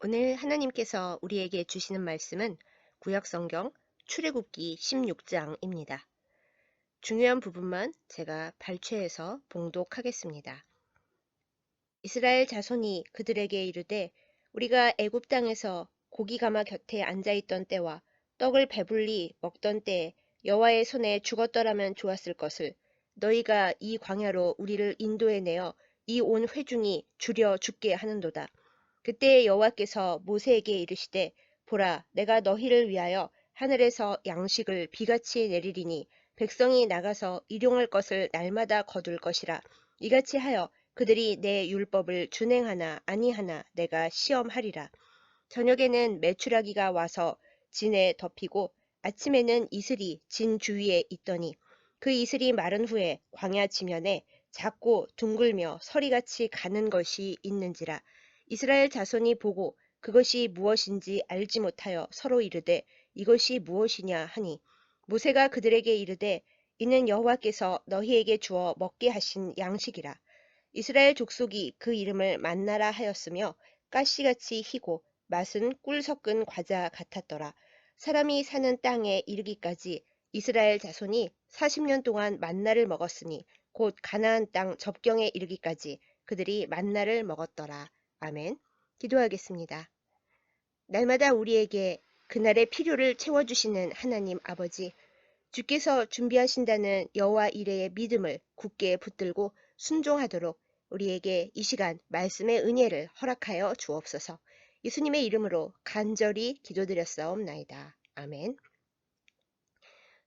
오늘 하나님께서 우리에게 주시는 말씀은 구약성경 출애굽기 16장입니다. 중요한 부분만 제가 발췌해서 봉독하겠습니다. 이스라엘 자손이 그들에게 이르되 우리가 애굽 땅에서 고기 가마 곁에 앉아 있던 때와 떡을 배불리 먹던 때에 여호와의 손에 죽었더라면 좋았을 것을 너희가 이 광야로 우리를 인도해 내어 이 온 회중이 주려 죽게 하는도다. 그때 여호와께서 모세에게 이르시되 보라 내가 너희를 위하여 하늘에서 양식을 비같이 내리리니 백성이 나가서 일용할 것을 날마다 거둘 것이라. 이같이 하여 그들이 내 율법을 준행하나 아니하나 내가 시험하리라. 저녁에는 메추라기가 와서 진에 덮이고 아침에는 이슬이 진 주위에 있더니 그 이슬이 마른 후에 광야 지면에 작고 둥글며 서리같이 가는 것이 있는지라. 이스라엘 자손이 보고 그것이 무엇인지 알지 못하여 서로 이르되 이것이 무엇이냐 하니 모세가 그들에게 이르되 이는 여호와께서 너희에게 주어 먹게 하신 양식이라. 이스라엘 족속이 그 이름을 만나라 하였으며 가시같이 희고 맛은 꿀 섞은 과자 같았더라. 사람이 사는 땅에 이르기까지 이스라엘 자손이 40년 동안 만나를 먹었으니 곧 가나안 땅 접경에 이르기까지 그들이 만나를 먹었더라. 아멘. 기도하겠습니다. 날마다 우리에게 그날의 필요를 채워주시는 하나님 아버지, 주께서 준비하신다는 여호와 이레의 믿음을 굳게 붙들고 순종하도록 우리에게 이 시간 말씀의 은혜를 허락하여 주옵소서. 예수님의 이름으로 간절히 기도드렸사옵나이다. 아멘.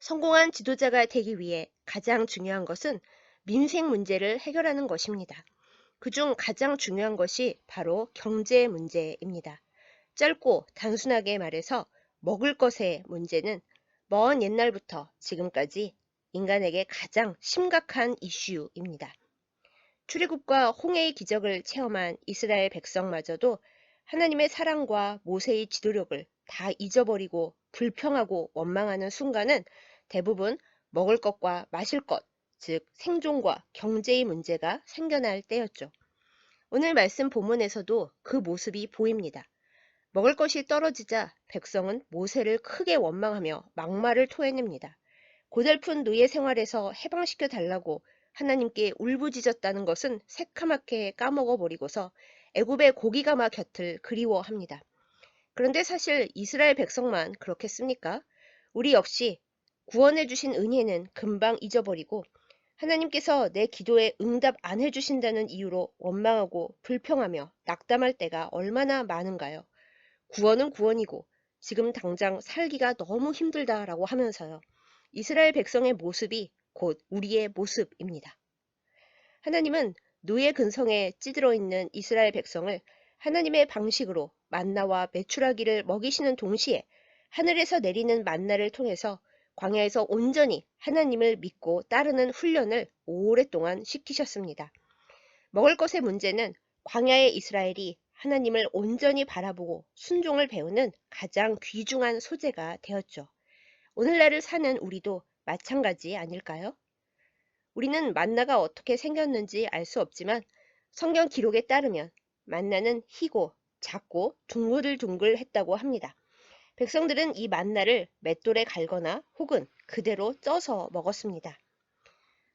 성공한 지도자가 되기 위해 가장 중요한 것은 민생 문제를 해결하는 것입니다. 그중 가장 중요한 것이 바로 경제 문제입니다. 짧고 단순하게 말해서 먹을 것의 문제는 먼 옛날부터 지금까지 인간에게 가장 심각한 이슈입니다. 출애굽과 홍해의 기적을 체험한 이스라엘 백성마저도 하나님의 사랑과 모세의 지도력을 다 잊어버리고 불평하고 원망하는 순간은 대부분 먹을 것과 마실 것, 즉 생존과 경제의 문제가 생겨날 때였죠. 오늘 말씀 본문에서도 그 모습이 보입니다. 먹을 것이 떨어지자 백성은 모세를 크게 원망하며 막말을 토해냅니다. 고달픈 노예 생활에서 해방시켜 달라고 하나님께 울부짖었다는 것은 새카맣게 까먹어버리고서 애굽의 고기가마 곁을 그리워합니다. 그런데 사실 이스라엘 백성만 그렇겠습니까? 우리 역시 구원해 주신 은혜는 금방 잊어버리고 하나님께서 내 기도에 응답 안 해주신다는 이유로 원망하고 불평하며 낙담할 때가 얼마나 많은가요? 구원은 구원이고 지금 당장 살기가 너무 힘들다라고 하면서요. 이스라엘 백성의 모습이 곧 우리의 모습입니다. 하나님은 노예 근성에 찌들어 있는 이스라엘 백성을 하나님의 방식으로 만나와 메추라기를 먹이시는 동시에 하늘에서 내리는 만나를 통해서 광야에서 온전히 하나님을 믿고 따르는 훈련을 오랫동안 시키셨습니다. 먹을 것의 문제는 광야의 이스라엘이 하나님을 온전히 바라보고 순종을 배우는 가장 귀중한 소재가 되었죠. 오늘날을 사는 우리도 마찬가지 아닐까요? 우리는 만나가 어떻게 생겼는지 알 수 없지만 성경 기록에 따르면 만나는 희고 작고 둥글둥글했다고 합니다. 백성들은 이 만나를 맷돌에 갈거나 혹은 그대로 쪄서 먹었습니다.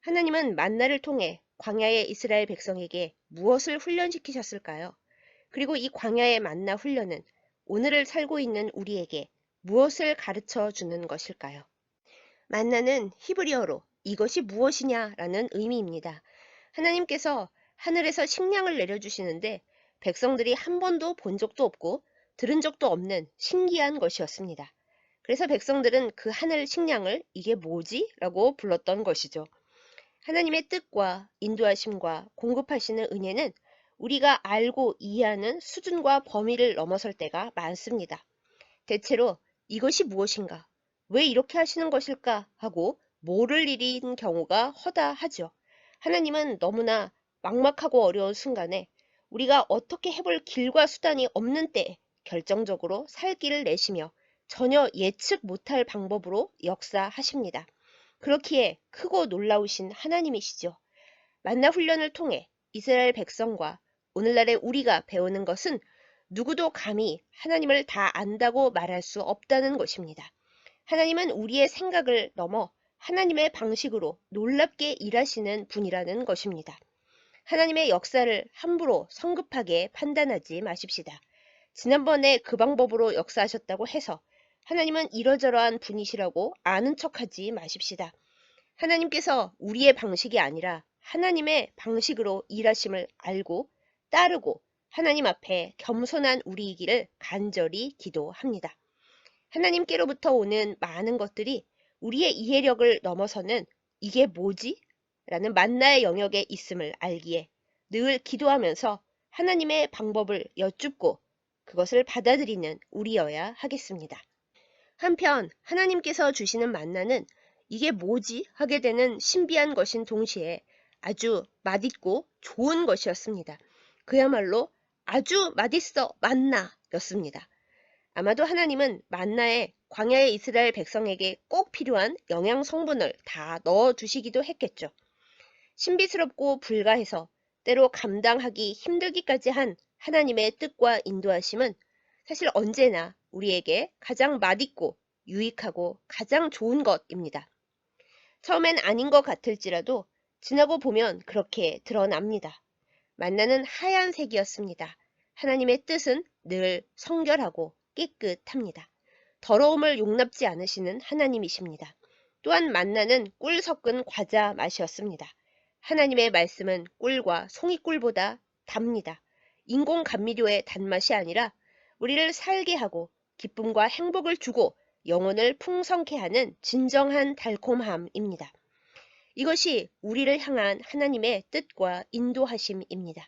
하나님은 만나를 통해 광야의 이스라엘 백성에게 무엇을 훈련시키셨을까요? 그리고 이 광야의 만나 훈련은 오늘을 살고 있는 우리에게 무엇을 가르쳐 주는 것일까요? 만나는 히브리어로 이것이 무엇이냐라는 의미입니다. 하나님께서 하늘에서 식량을 내려주시는데 백성들이 한 번도 본 적도 없고 들은 적도 없는 신기한 것이었습니다. 그래서 백성들은 그 하늘 식량을 이게 뭐지? 라고 불렀던 것이죠. 하나님의 뜻과 인도하심과 공급하시는 은혜는 우리가 알고 이해하는 수준과 범위를 넘어설 때가 많습니다. 대체로 이것이 무엇인가? 왜 이렇게 하시는 것일까? 하고 모를 일인 경우가 허다하죠. 하나님은 너무나 막막하고 어려운 순간에 우리가 어떻게 해볼 길과 수단이 없는 때에 결정적으로 살 길을 내시며 전혀 예측 못할 방법으로 역사하십니다. 그렇기에 크고 놀라우신 하나님이시죠. 만나 훈련을 통해 이스라엘 백성과 오늘날의 우리가 배우는 것은 누구도 감히 하나님을 다 안다고 말할 수 없다는 것입니다. 하나님은 우리의 생각을 넘어 하나님의 방식으로 놀랍게 일하시는 분이라는 것입니다. 하나님의 역사를 함부로 성급하게 판단하지 마십시다. 지난번에 그 방법으로 역사하셨다고 해서 하나님은 이러저러한 분이시라고 아는 척하지 마십시다. 하나님께서 우리의 방식이 아니라 하나님의 방식으로 일하심을 알고 따르고 하나님 앞에 겸손한 우리이기를 간절히 기도합니다. 하나님께로부터 오는 많은 것들이 우리의 이해력을 넘어서는 이게 뭐지? 라는 만나의 영역에 있음을 알기에 늘 기도하면서 하나님의 방법을 여쭙고 그것을 받아들이는 우리여야 하겠습니다. 한편 하나님께서 주시는 만나는 이게 뭐지? 하게 되는 신비한 것인 동시에 아주 맛있고 좋은 것이었습니다. 그야말로 아주 맛있어 만나 였습니다. 아마도 하나님은 만나에 광야의 이스라엘 백성에게 꼭 필요한 영양 성분을 다 넣어 두시기도 했겠죠. 신비스럽고 불가해서 때로 감당하기 힘들기까지 한 하나님의 뜻과 인도하심은 사실 언제나 우리에게 가장 맛있고 유익하고 가장 좋은 것입니다. 처음엔 아닌 것 같을지라도 지나고 보면 그렇게 드러납니다. 만나는 하얀색이었습니다. 하나님의 뜻은 늘 성결하고 깨끗합니다. 더러움을 용납지 않으시는 하나님이십니다. 또한 만나는 꿀 섞은 과자 맛이었습니다. 하나님의 말씀은 꿀과 송이꿀보다 답니다. 인공 감미료의 단맛이 아니라 우리를 살게 하고 기쁨과 행복을 주고 영혼을 풍성케 하는 진정한 달콤함입니다. 이것이 우리를 향한 하나님의 뜻과 인도하심입니다.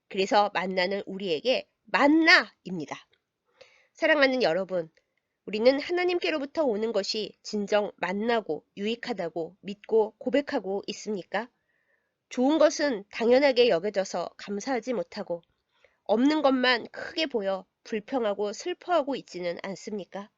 그래서 만나는 우리에게 만나입니다. 사랑하는 여러분, 우리는 하나님께로부터 오는 것이 진정 만나고 유익하다고 믿고 고백하고 있습니까? 좋은 것은 당연하게 여겨져서 감사하지 못하고 없는 것만 크게 보여 불평하고 슬퍼하고 있지는 않습니까?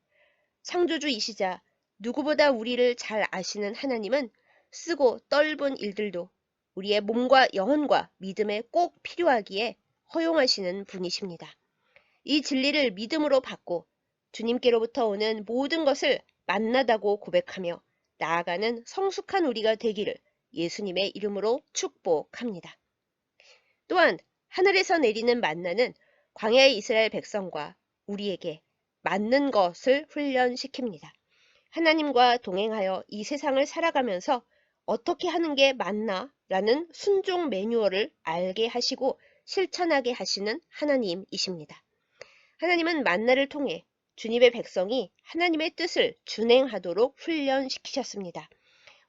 창조주이시자 누구보다 우리를 잘 아시는 하나님은 쓰고 떫은 일들도 우리의 몸과 영혼과 믿음에 꼭 필요하기에 허용하시는 분이십니다. 이 진리를 믿음으로 받고 주님께로부터 오는 모든 것을 만나다고 고백하며 나아가는 성숙한 우리가 되기를 예수님의 이름으로 축복합니다. 또한 하늘에서 내리는 만나는 광야의 이스라엘 백성과 우리에게 맞는 것을 훈련시킵니다. 하나님과 동행하여 이 세상을 살아가면서 어떻게 하는 게 맞나? 라는 순종 매뉴얼을 알게 하시고 실천하게 하시는 하나님이십니다. 하나님은 만나를 통해 주님의 백성이 하나님의 뜻을 준행하도록 훈련시키셨습니다.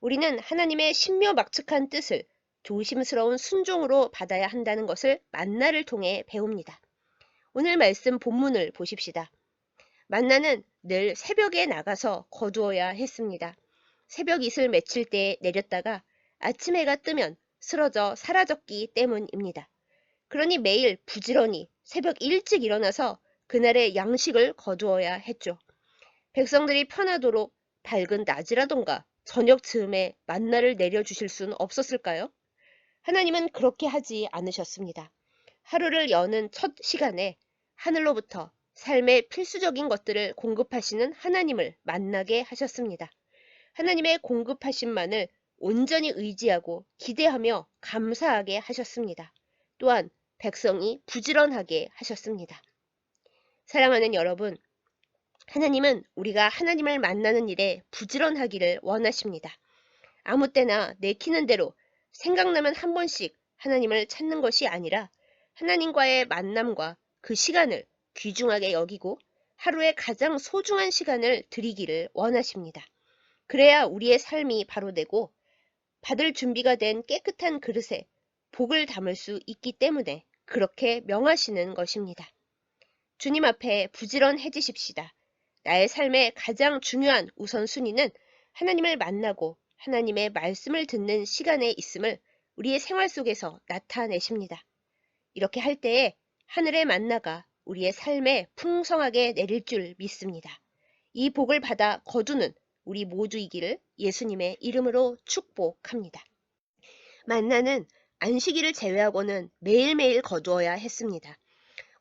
우리는 하나님의 신묘막측한 뜻을 조심스러운 순종으로 받아야 한다는 것을 만나를 통해 배웁니다. 오늘 말씀 본문을 보십시다. 만나는 늘 새벽에 나가서 거두어야 했습니다. 새벽 이슬 맺힐 때 내렸다가 아침 해가 뜨면 쓰러져 사라졌기 때문입니다. 그러니 매일 부지런히 새벽 일찍 일어나서 그날의 양식을 거두어야 했죠. 백성들이 편하도록 밝은 낮이라던가 저녁 즈음에 만나를 내려주실 수는 없었을까요? 하나님은 그렇게 하지 않으셨습니다. 하루를 여는 첫 시간에 하늘로부터 삶의 필수적인 것들을 공급하시는 하나님을 만나게 하셨습니다. 하나님의 공급하심만을 온전히 의지하고 기대하며 감사하게 하셨습니다. 또한 백성이 부지런하게 하셨습니다. 사랑하는 여러분, 하나님은 우리가 하나님을 만나는 일에 부지런하기를 원하십니다. 아무 때나 내키는 대로 생각나면 한 번씩 하나님을 찾는 것이 아니라 하나님과의 만남과 그 시간을 귀중하게 여기고 하루의 가장 소중한 시간을 드리기를 원하십니다. 그래야 우리의 삶이 바로 되고 받을 준비가 된 깨끗한 그릇에 복을 담을 수 있기 때문에 그렇게 명하시는 것입니다. 주님 앞에 부지런해지십시다. 나의 삶의 가장 중요한 우선순위는 하나님을 만나고 하나님의 말씀을 듣는 시간에 있음을 우리의 생활 속에서 나타내십니다. 이렇게 할 때에 하늘의 만나가 우리의 삶에 풍성하게 내릴 줄 믿습니다. 이 복을 받아 거두는 우리 모두이기를 예수님의 이름으로 축복합니다. 만나는 안식일을 제외하고는 매일매일 거두어야 했습니다.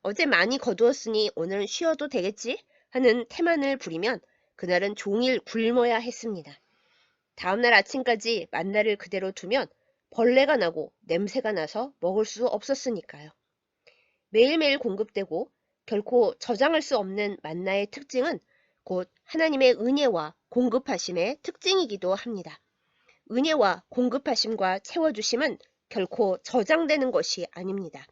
어제 많이 거두었으니 오늘은 쉬어도 되겠지? 하는 태만을 부리면 그날은 종일 굶어야 했습니다. 다음날 아침까지 만나를 그대로 두면 벌레가 나고 냄새가 나서 먹을 수 없었으니까요. 매일매일 공급되고 결코 저장할 수 없는 만나의 특징은 곧 하나님의 은혜와 공급하심의 특징이기도 합니다. 은혜와 공급하심과 채워주심은 결코 저장되는 것이 아닙니다.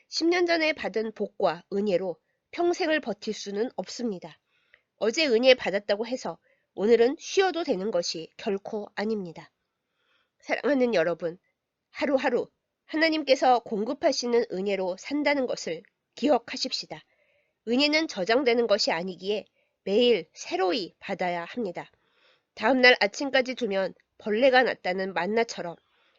10년 전에 받은 복과 은혜로 평생을 버틸 수는 없습니다. 어제 은혜 받았다고 해서 오늘은 쉬어도 되는 것이 결코 아닙니다. 사랑하는 여러분, 하루하루 하나님께서 공급하시는 은혜로 산다는 것을 기억하십시다. 은혜는 저장되는 것이 아니기에 매일 새로이 받아야 합니다. 다음날 아침까지 두면 벌레가 났다는 만나처럼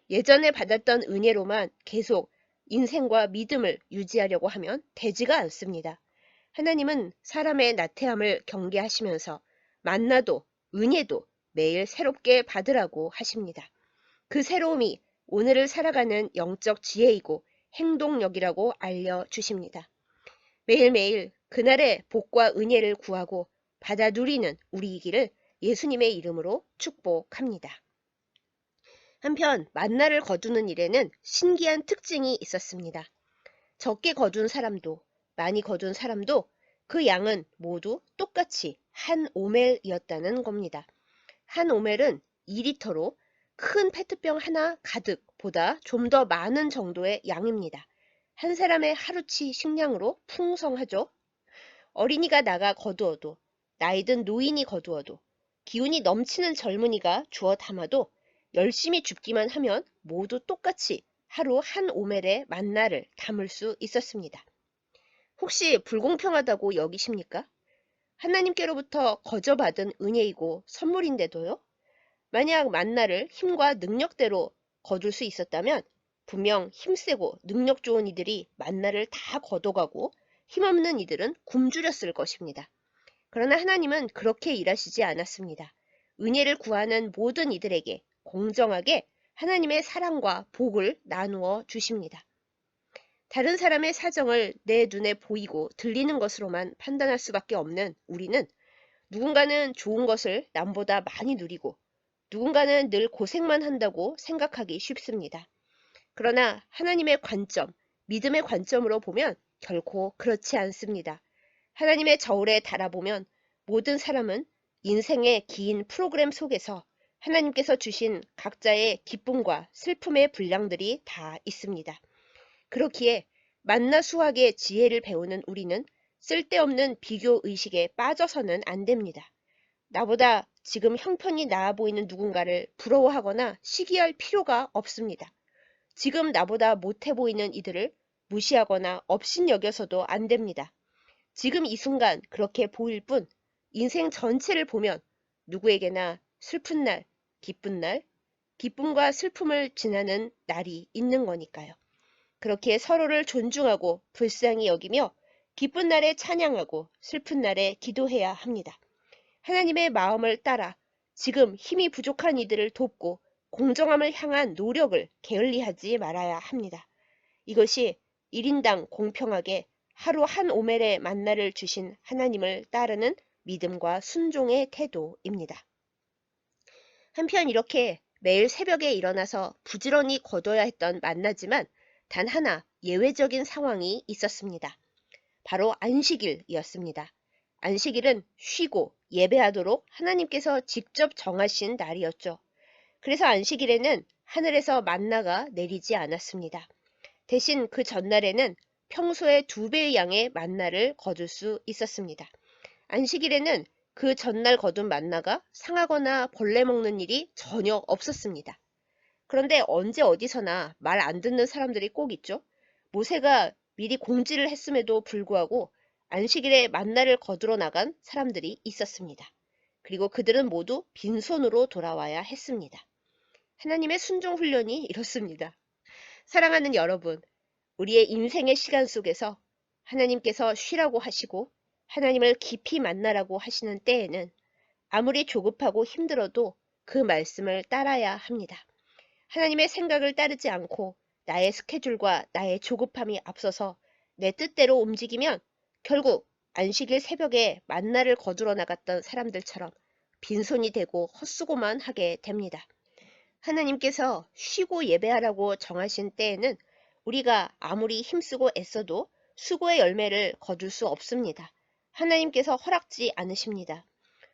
예전에 받았던 은혜로만 계속 인생과 믿음을 유지하려고 하면 되지가 않습니다. 하나님은 사람의 나태함을 경계하시면서 만나도 은혜도 매일 새롭게 받으라고 하십니다. 그 새로움이 오늘을 살아가는 영적 지혜이고 행동력이라고 알려주십니다. 매일매일 그날의 복과 은혜를 구하고 받아 누리는 우리이기를 예수님의 이름으로 축복합니다. 한편 만나를 거두는 일에는 신기한 특징이 있었습니다. 적게 거둔 사람도 많이 거둔 사람도 그 양은 모두 똑같이 한 오멜이었다는 겁니다. 한 오멜은 2리터로 큰 페트병 하나 가득보다 좀 더 많은 정도의 양입니다. 한 사람의 하루치 식량으로 풍성하죠. 어린이가 나가 거두어도 나이든 노인이 거두어도 기운이 넘치는 젊은이가 주워 담아도 열심히 줍기만 하면 모두 똑같이 하루 한 오멜의 만나를 담을 수 있었습니다. 혹시 불공평하다고 여기십니까? 하나님께로부터 거저받은 은혜이고 선물인데도요? 만약 만나를 힘과 능력대로 거둘 수 있었다면 분명 힘세고 능력 좋은 이들이 만나를 다 걷어가고 힘없는 이들은 굶주렸을 것입니다. 그러나 하나님은 그렇게 일하시지 않았습니다. 은혜를 구하는 모든 이들에게 공정하게 하나님의 사랑과 복을 나누어 주십니다. 다른 사람의 사정을 내 눈에 보이고 들리는 것으로만 판단할 수밖에 없는 우리는 누군가는 좋은 것을 남보다 많이 누리고 누군가는 늘 고생만 한다고 생각하기 쉽습니다. 그러나 하나님의 관점, 믿음의 관점으로 보면 결코 그렇지 않습니다. 하나님의 저울에 달아보면 모든 사람은 인생의 긴 프로그램 속에서 하나님께서 주신 각자의 기쁨과 슬픔의 분량들이 다 있습니다. 그렇기에 만나 수학의 지혜를 배우는 우리는 쓸데없는 비교 의식에 빠져서는 안 됩니다. 나보다 지금 형편이 나아 보이는 누군가를 부러워하거나 시기할 필요가 없습니다. 지금 나보다 못해 보이는 이들을 무시하거나 업신여겨서도 안 됩니다. 지금 이 순간 그렇게 보일 뿐 인생 전체를 보면 누구에게나 슬픈 날, 기쁜 날, 기쁨과 슬픔을 지나는 날이 있는 거니까요. 그렇게 서로를 존중하고 불쌍히 여기며 기쁜 날에 찬양하고 슬픈 날에 기도해야 합니다. 하나님의 마음을 따라 지금 힘이 부족한 이들을 돕고 공정함을 향한 노력을 게을리하지 말아야 합니다. 이것이 1인당 공평하게 하루 한 오멜의 만나를 주신 하나님을 따르는 믿음과 순종의 태도입니다. 한편 이렇게 매일 새벽에 일어나서 부지런히 거둬야 했던 만나지만 단 하나 예외적인 상황이 있었습니다. 바로 안식일이었습니다. 안식일은 쉬고 예배하도록 하나님께서 직접 정하신 날이었죠. 그래서 안식일에는 하늘에서 만나가 내리지 않았습니다. 대신 그 전날에는 평소의 2배의 양의 만나를 거둘 수 있었습니다. 안식일에는 그 전날 거둔 만나가 상하거나 벌레 먹는 일이 전혀 없었습니다. 그런데 언제 어디서나 말 안 듣는 사람들이 꼭 있죠. 모세가 미리 공지를 했음에도 불구하고 안식일에 만나를 거두러 나간 사람들이 있었습니다. 그리고 그들은 모두 빈손으로 돌아와야 했습니다. 하나님의 순종 훈련이 이렇습니다. 사랑하는 여러분, 우리의 인생의 시간 속에서 하나님께서 쉬라고 하시고 하나님을 깊이 만나라고 하시는 때에는 아무리 조급하고 힘들어도 그 말씀을 따라야 합니다. 하나님의 생각을 따르지 않고 나의 스케줄과 나의 조급함이 앞서서 내 뜻대로 움직이면 결국 안식일 새벽에 만나를 거두러 나갔던 사람들처럼 빈손이 되고 헛수고만 하게 됩니다. 하나님께서 쉬고 예배하라고 정하신 때에는 우리가 아무리 힘쓰고 애써도 수고의 열매를 거둘 수 없습니다. 하나님께서 허락지 않으십니다.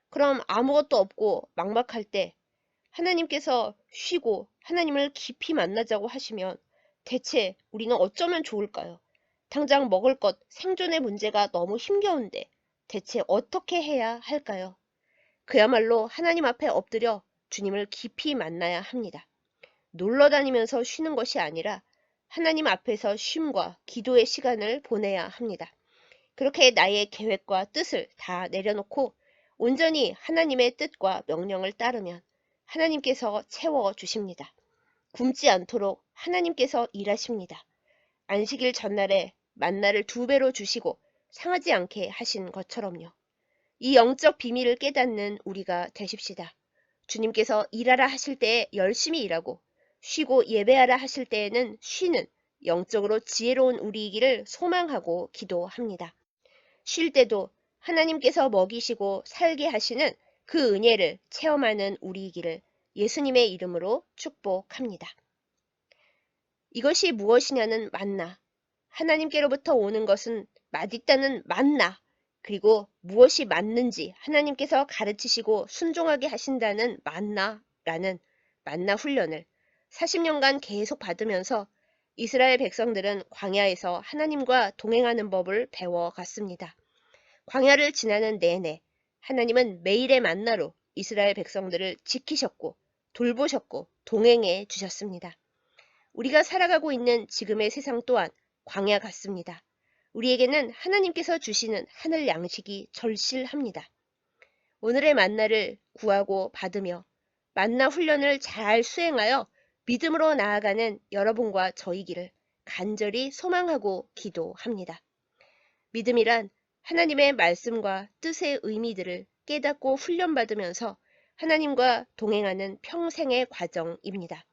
그럼 아무것도 없고 막막할 때 하나님께서 쉬고 하나님을 깊이 만나자고 하시면 대체 우리는 어쩌면 좋을까요? 당장 먹을 것, 생존의 문제가 너무 힘겨운데 대체 어떻게 해야 할까요? 그야말로 하나님 앞에 엎드려 주님을 깊이 만나야 합니다. 놀러 다니면서 쉬는 것이 아니라 하나님 앞에서 쉼과 기도의 시간을 보내야 합니다. 그렇게 나의 계획과 뜻을 다 내려놓고 온전히 하나님의 뜻과 명령을 따르면 하나님께서 채워주십니다. 굶지 않도록 하나님께서 일하십니다. 안식일 전날에 만나를 2배로 주시고 상하지 않게 하신 것처럼요. 이 영적 비밀을 깨닫는 우리가 되십시다. 주님께서 일하라 하실 때에 열심히 일하고 쉬고 예배하라 하실 때에는 쉬는 영적으로 지혜로운 우리이기를 소망하고 기도합니다. 쉴 때도 하나님께서 먹이시고 살게 하시는 그 은혜를 체험하는 우리이기를 예수님의 이름으로 축복합니다. 이것이 무엇이냐는 만나. 하나님께로부터 오는 것은 맛있다는 만나. 그리고 무엇이 맞는지 하나님께서 가르치시고 순종하게 하신다는 만나라는 만나 훈련을 40년간 계속 받으면서 이스라엘 백성들은 광야에서 하나님과 동행하는 법을 배워갔습니다. 광야를 지나는 내내 하나님은 매일의 만나로 이스라엘 백성들을 지키셨고 돌보셨고 동행해 주셨습니다. 우리가 살아가고 있는 지금의 세상 또한 광야 같습니다. 우리에게는 하나님께서 주시는 하늘 양식이 절실합니다. 오늘의 만나를 구하고 받으며 만나 훈련을 잘 수행하여 믿음으로 나아가는 여러분과 저이기를 간절히 소망하고 기도합니다. 믿음이란 하나님의 말씀과 뜻의 의미들을 깨닫고 훈련받으면서 하나님과 동행하는 평생의 과정입니다.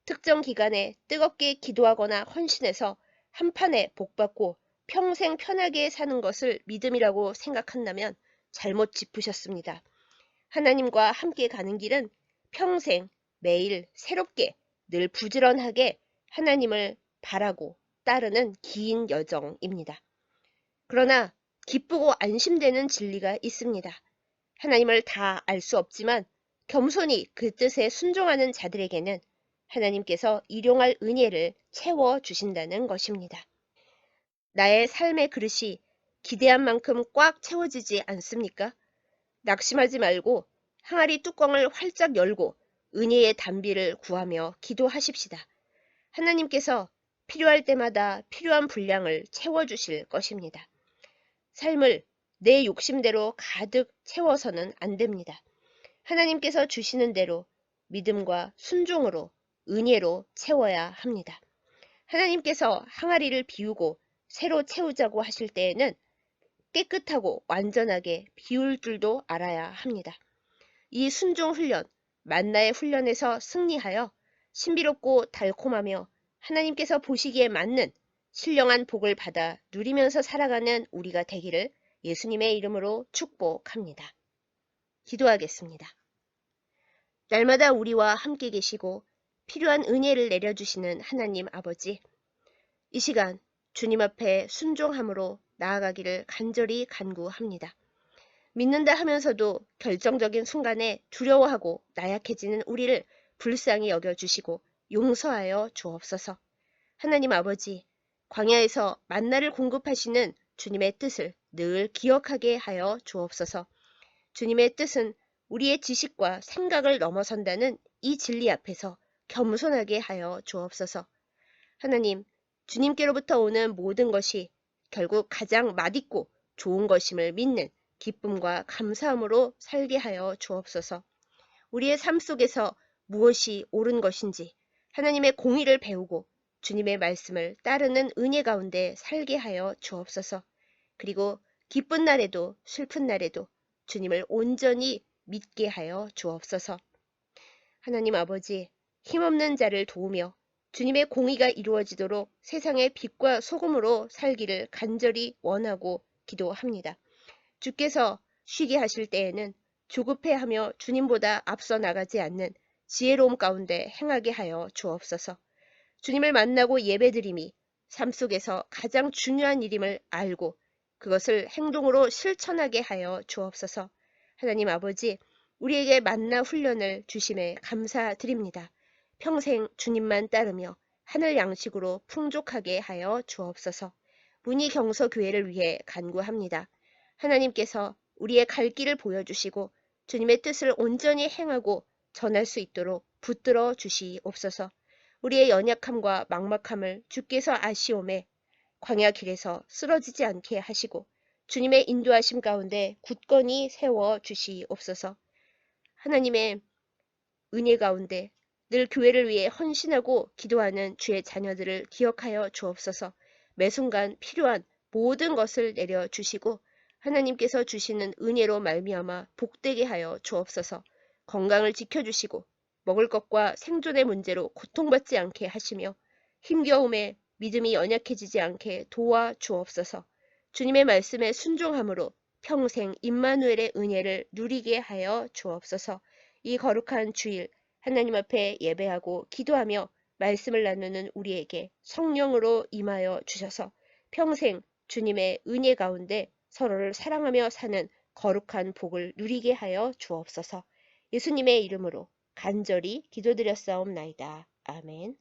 특정 기간에 뜨겁게 기도하거나 헌신해서 한판에 복받고 평생 편하게 사는 것을 믿음이라고 생각한다면 잘못 짚으셨습니다. 하나님과 함께 가는 길은 평생 매일 새롭게 늘 부지런하게 하나님을 바라고 따르는 긴 여정입니다. 그러나 기쁘고 안심되는 진리가 있습니다. 하나님을 다 알 수 없지만 겸손히 그 뜻에 순종하는 자들에게는 하나님께서 일용할 은혜를 채워주신다는 것입니다. 나의 삶의 그릇이 기대한 만큼 꽉 채워지지 않습니까? 낙심하지 말고 항아리 뚜껑을 활짝 열고 은혜의 단비를 구하며 기도하십시다. 하나님께서 필요할 때마다 필요한 분량을 채워주실 것입니다. 삶을 내 욕심대로 가득 채워서는 안 됩니다. 하나님께서 주시는 대로 믿음과 순종으로 은혜로 채워야 합니다. 하나님께서 항아리를 비우고 새로 채우자고 하실 때에는 깨끗하고 완전하게 비울 줄도 알아야 합니다. 이 순종 훈련, 만나의 훈련에서 승리하여 신비롭고 달콤하며 하나님께서 보시기에 맞는 신령한 복을 받아 누리면서 살아가는 우리가 되기를 예수님의 이름으로 축복합니다. 기도하겠습니다. 날마다 우리와 함께 계시고 필요한 은혜를 내려주시는 하나님 아버지, 이 시간 주님 앞에 순종함으로 나아가기를 간절히 간구합니다. 믿는다 하면서도 결정적인 순간에 두려워하고 나약해지는 우리를 불쌍히 여겨주시고 용서하여 주옵소서. 하나님 아버지, 광야에서 만나를 공급하시는 주님의 뜻을 늘 기억하게 하여 주옵소서. 주님의 뜻은 우리의 지식과 생각을 넘어선다는 이 진리 앞에서 겸손하게 하여 주옵소서. 하나님, 주님께로부터 오는 모든 것이 결국 가장 맛있고 좋은 것임을 믿는 기쁨과 감사함으로 살게 하여 주옵소서. 우리의 삶 속에서 무엇이 옳은 것인지 하나님의 공의를 배우고 주님의 말씀을 따르는 은혜 가운데 살게 하여 주옵소서. 그리고 기쁜 날에도 슬픈 날에도 주님을 온전히 믿게 하여 주옵소서. 하나님 아버지, 힘없는 자를 도우며 주님의 공의가 이루어지도록 세상의 빛과 소금으로 살기를 간절히 원하고 기도합니다. 주께서 쉬게 하실 때에는 조급해하며 주님보다 앞서 나가지 않는 지혜로움 가운데 행하게 하여 주옵소서. 주님을 만나고 예배드림이 삶 속에서 가장 중요한 일임을 알고 그것을 행동으로 실천하게 하여 주옵소서. 하나님 아버지, 우리에게 만나 훈련을 주심에 감사드립니다. 평생 주님만 따르며 하늘 양식으로 풍족하게 하여 주옵소서. 문희경서교회를 위해 간구합니다. 하나님께서 우리의 갈 길을 보여주시고 주님의 뜻을 온전히 행하고 전할 수 있도록 붙들어 주시옵소서. 우리의 연약함과 막막함을 주께서 아시오매 광야 길에서 쓰러지지 않게 하시고 주님의 인도하심 가운데 굳건히 세워 주시옵소서. 하나님의 은혜 가운데 늘 교회를 위해 헌신하고 기도하는 주의 자녀들을 기억하여 주옵소서. 매 순간 필요한 모든 것을 내려 주시고 하나님께서 주시는 은혜로 말미암아 복되게 하여 주옵소서. 건강을 지켜주시고 먹을 것과 생존의 문제로 고통받지 않게 하시며 힘겨움에 믿음이 연약해지지 않게 도와 주옵소서. 주님의 말씀에 순종함으로 평생 임마누엘의 은혜를 누리게 하여 주옵소서. 이 거룩한 주일 하나님 앞에 예배하고 기도하며 말씀을 나누는 우리에게 성령으로 임하여 주셔서 평생 주님의 은혜 가운데 서로를 사랑하며 사는 거룩한 복을 누리게 하여 주옵소서. 예수님의 이름으로 간절히 기도드렸사옵나이다. 아멘.